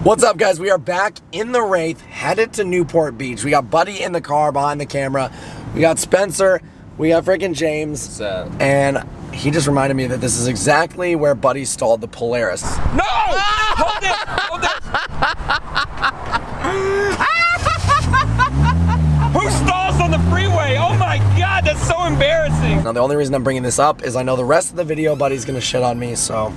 What's up, guys? We are back in the Wraith, headed to Newport Beach. We got Buddy in the car behind the camera. We got Spencer. We got freaking James. And he just reminded me that this is exactly where Buddy stalled the Polaris. No! Hold it! Hold it! Who stalls on the freeway? Oh my God, that's so embarrassing. Now, the only reason I'm bringing this up is I know the rest of the video Buddy's gonna shit on me, so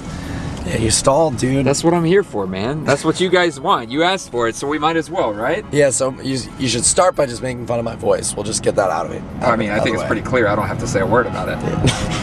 yeah, you stalled, dude. That's what I'm here for, man. That's what you guys want. You asked for it, so we might as well, right? Yeah, so you should start by just making fun of my voice. We'll just get that out of it. I mean, I think it's pretty clear. I don't have to say a word about it. Yeah.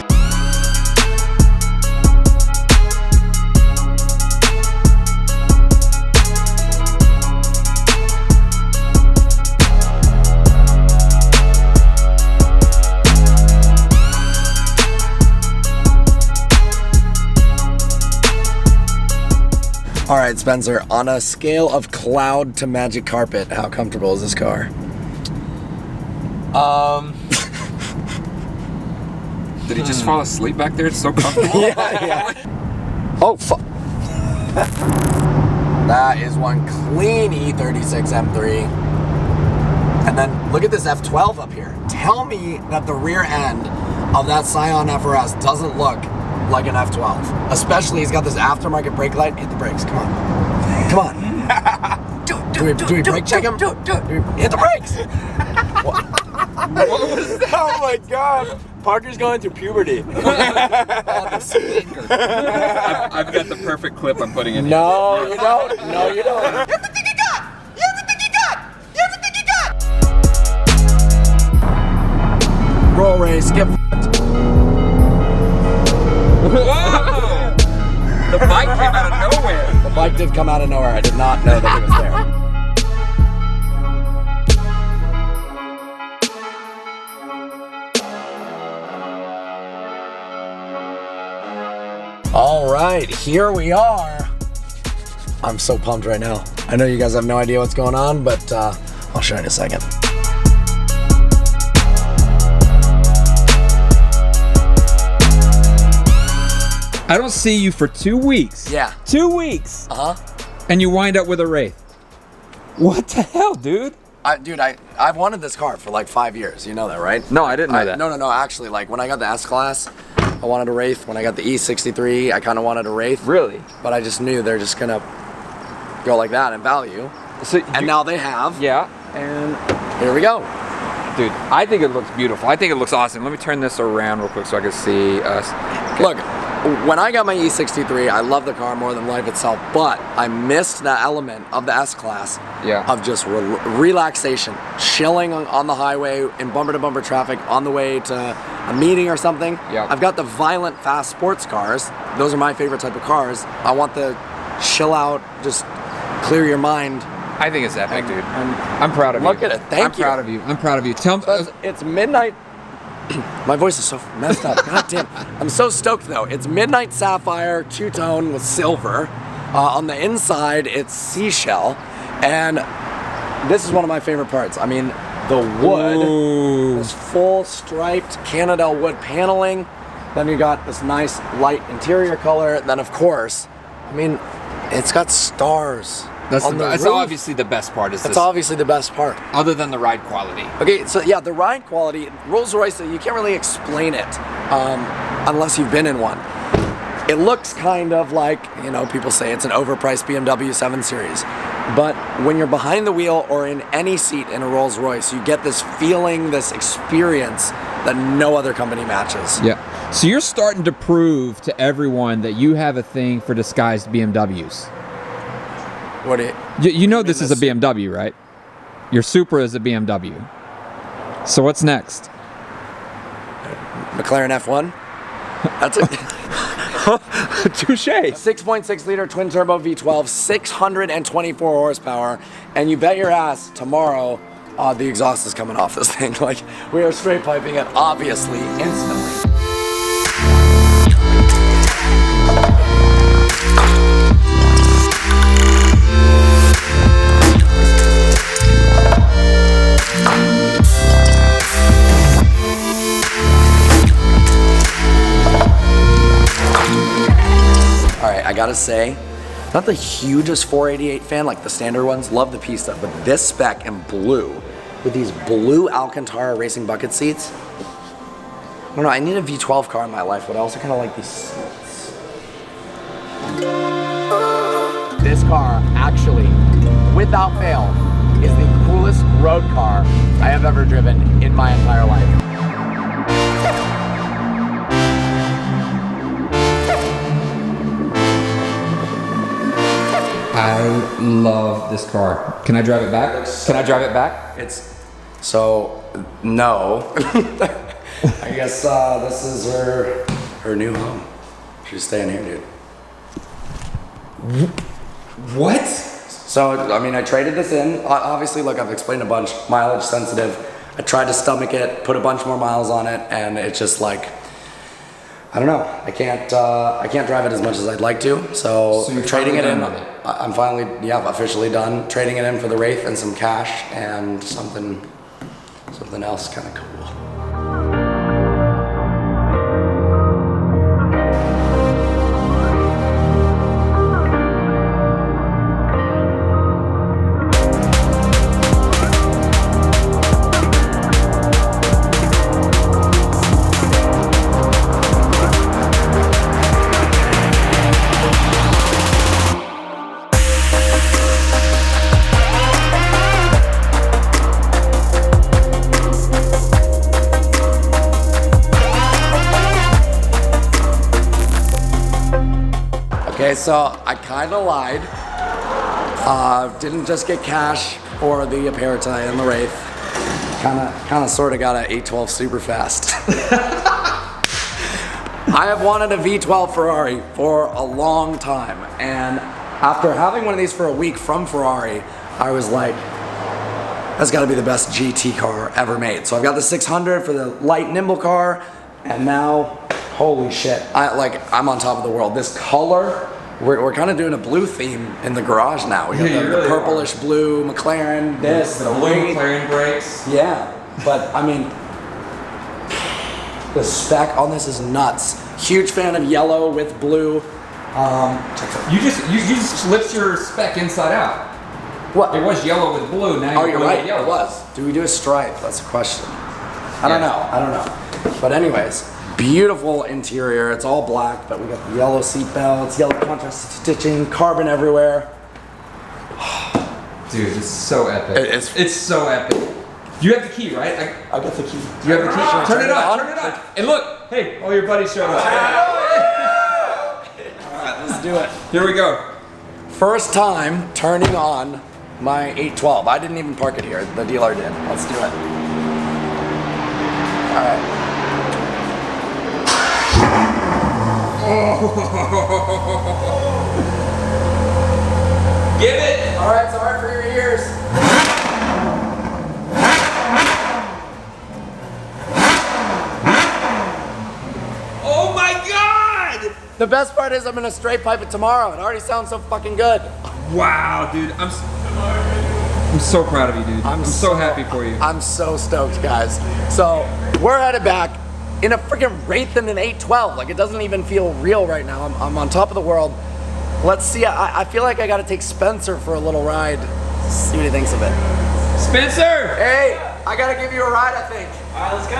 All right, Spencer, on a scale of cloud to magic carpet, how comfortable is this car? Did he just fall asleep back there? It's so comfortable. Yeah. Oh, fuck. That is one clean E36 M3. And then look at this F12 up here. Tell me that the rear end of that Scion FRS doesn't look like an F12. Especially, he's got this aftermarket brake light. Hit the brakes, come on. Come on. Do we brake check him? Hit the brakes! What was that? Oh my God. Parker's going through puberty. I've got the perfect clip I'm putting in here. No, you don't. No, you don't. Everything you got! Everything you got! Everything you got! Roll race, skip. Whoa! The bike came out of nowhere. The bike did come out of nowhere. I did not know that it was there. All right, here we are. I'm so pumped right now. I know you guys have no idea what's going on, but I'll show you in a second. I don't see you for 2 weeks. Yeah. 2 weeks. Uh-huh. And you wind up with a Wraith. What the hell, dude? Dude, I've wanted this car for like 5 years. You know that, right? No, I didn't know that. No. Actually, like when I got the S-Class, I wanted a Wraith. When I got the E63, I kind of wanted a Wraith. Really? But I just knew they're just gonna go like that in value. So And now they have. Yeah, and Here we go. dude, I think it looks beautiful. I think it looks awesome. Let me turn this around real quick so I can see us. Look, when I got my E63, I love the car more than life itself, but I missed that element of the S-Class of just relaxation, chilling on the highway in bumper-to-bumper traffic on the way to a meeting or something. Yeah. I've got the violent, fast sports cars. Those are my favorite type of cars. I want the chill out, just clear your mind. I think it's epic, dude. I'm proud of you. Look at it. Thank you. I'm proud of you. I'm proud of you. Tell me. It's midnight. My voice is so messed up. God damn. I'm so stoked though. It's midnight sapphire, two-tone with silver. On the inside, it's seashell. And this is one of my favorite parts. I mean, the wood, this full striped Cannondale wood paneling. Then you got this nice light interior color. Then of course, I mean, it's got stars. That's That's obviously the best part. That's obviously the best part. Other than the ride quality. Okay, so yeah, the ride quality, Rolls-Royce, you can't really explain it unless you've been in one. It looks kind of like, you know, people say it's an overpriced BMW 7 Series. But when you're behind the wheel or in any seat in a Rolls-Royce, you get this feeling, this experience that no other company matches. Yeah. So you're starting to prove to everyone that you have a thing for disguised BMWs. What do You know this is a BMW, right? Your Supra is a BMW. So what's next? McLaren F1? That's it. Touche. 6.6 liter twin turbo V12, 624 horsepower, and you bet your ass tomorrow the exhaust is coming off this thing. Like, we are straight piping it, obviously, instantly. I gotta say, not the hugest 488 fan like the standard ones. Love the pista, but this spec in blue with these blue Alcantara racing bucket seats. I don't know. I need a V12 car in my life, but I also kind of like these seats. This car, actually, without fail, is the coolest road car I have ever driven in my entire life. I love this car. Can I drive it back? Can I drive it back? It's so no. I guess this is her new home. She's staying here, dude. What? So I mean, I traded this in. Obviously, look, I've explained a bunch. Mileage sensitive. I tried to stomach it, put a bunch more miles on it, and it's just like, I don't know. I can't drive it as much as I'd like to. So you're trading it in. done with it? I'm finally, officially done. Trading it in for the Wraith and some cash and something else kind of cool. Okay, so I kind of lied. Didn't just get cash for the Aperta and the Wraith. Kind of, sort of got an 812 Superfast. I have wanted a V12 Ferrari for a long time, and after having one of these for a week from Ferrari, I was like, that's got to be the best GT car ever made. So I've got the 600 for the light nimble car, and now, holy shit, I'm on top of the world. This color, we're kind of doing a blue theme in the garage now. We got the purplish blue McLaren, The blue McLaren brakes. Yeah, but I mean, the spec on this is nuts. Huge fan of yellow with blue. You just flipped your spec inside out. What? It was yellow with blue. Now You're right. yellow. It was. Do we do a stripe? That's a question. I don't know. But anyways, beautiful interior. It's all black, but we got the yellow seat belts, yellow contrast stitching, carbon everywhere. Dude, it's so epic. It's so epic. You have the key, right? I got the key. You have the key. Turn it on. And look, hey, all your buddies showed up. Alright, let's do it. Here we go. First time turning on my 812. I didn't even park it here. The dealer did. Let's do it. Alright. Give it. Alright, sorry for your ears. Oh my God! The best part is I'm gonna straight pipe it tomorrow. It already sounds so fucking good. Wow, dude, I'm so proud of you, dude. I'm so happy for you. I'm so stoked, guys. So we're headed back in a freaking Wraith and an 812. Like, it doesn't even feel real right now. I'm on top of the world. Let's see. I feel like I gotta take Spencer for a little ride. See what he thinks of it. Spencer! Hey, I gotta give you a ride, I think. Alright, let's go.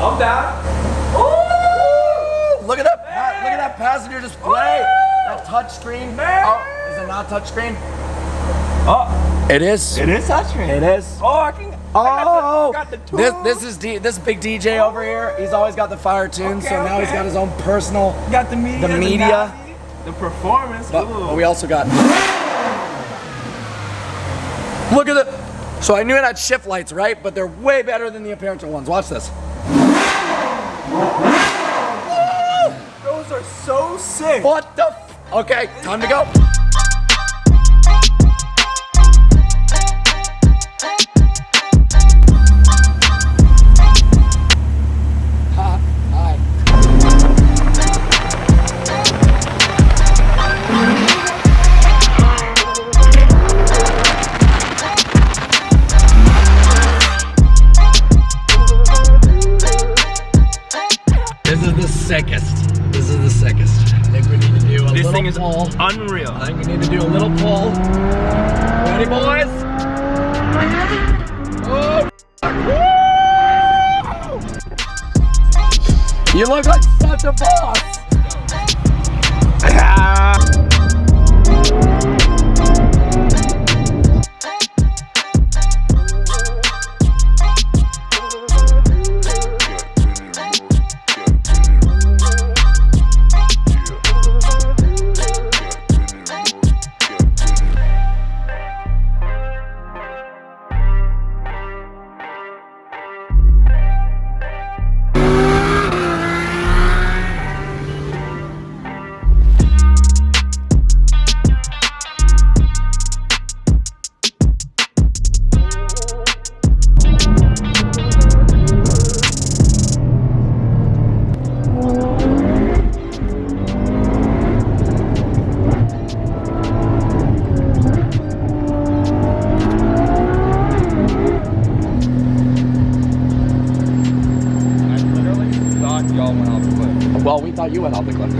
I'm down. Ooh, look at that passenger display. That touch screen. Oh, is it not touch screen? Oh, It is. it is touchscreen. It is. Oh, I can. Oh, got the tool. this big DJ over here. He's always got the fire tunes, so now he's got his own personal. got the media. The media. The performance. But we also got. Look at it. So I knew it had shift lights, right? But they're way better than the Aperta ones. Watch this. Those are so sick. What the? Okay, time to go. This is the sickest. I think we need to do a This little thing is pull. Unreal. I think we need to do a little pull. Ready, boys? Oh, woo! You look like such a boss. Y'all went off the cliff. Well, we thought you went off the cliff.